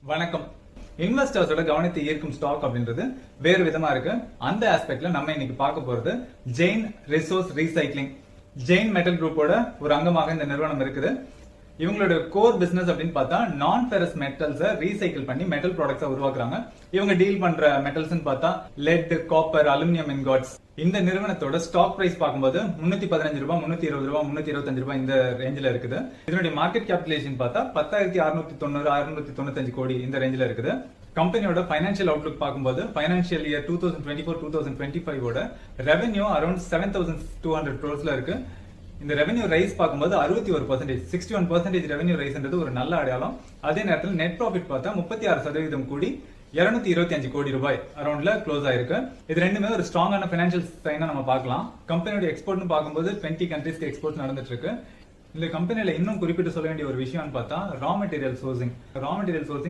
வணக்கம். இன்வெஸ்டர்ஸோட கவனத்தை ஈர்க்கும் ஸ்டாக் அப்படின்றது வேறு விதமா இருக்கு. அந்த ஆஸ்பெக்ட்ல நம்ம இன்னைக்கு பார்க்க போறது Jain resource recycling. Jain metal குரூப்போட ஒரு அங்கமாக இந்த நிறுவனம் இருக்குது. இவங்களோட கோர் பிசினஸ் அப்படின்னு பார்த்தா நான் ஃபெரஸ் மெட்டல்ஸ் ரீசைக்கிள் பண்ணி மெட்டல் ப்ராடக்ட்ஸ் உருவாக்குறாங்க. இவங்க டீல் பண்ற மெட்டல்ஸ் பார்த்தா லெட், காப்பர், அலுமினியம் இன்காட்ஸ். இந்த நிறுவனத்தோட ஸ்டாக் பிரைஸ் பார்க்கும்போது 315 ரூபாய், 320 ரூபாய், 325 ரூபாய் இந்த ரேஞ்சில இருக்குது. இதனுடைய மார்க்கெட் கேபிடலேஷன் பார்த்தா 10,690, 695 கோடி இந்த ரேஞ்சில இருக்குது. கம்பெனியோட பைனான்சியல் அவுட்லுக் பார்க்கும்போது பைனான்சியல் இயர் 2024-2025 ஓட ரெவென்யூ அரௌண்ட் 7,200 crores இருக்கு. இந்த ரெவென்யூ ரைஸ் பார்க்கும்போது 61%, 61% ரெவென்யூ ரைஸ்ன்றது ஒரு நல்ல அடையாளம். அதே நேரத்தில் நெட் ப்ராஃபிட் பார்த்தா 36% கூடி 225 கோடி ரூபாய் அரௌண்ட்ல க்ளோஸ் ஆயிருக்கு. இது ரெண்டுமே ஒரு ஸ்ட்ராங்கான பைனான்சியல் சைனா நம்ம பார்க்கலாம். கம்பெனியோட எக்ஸ்போர்ட்னு பார்க்கும்போது 20 கண்ட்ரீஸ்க்கு எக்ஸ்போர்ட் நடந்துட்டு இருக்கு. இந்த கம்பெனியில இன்னும் குறிப்பிட்டு சொல்ல வேண்டிய ஒரு விஷயம்னு பார்த்தா ரா மெட்டீரியல் சோர்சிங்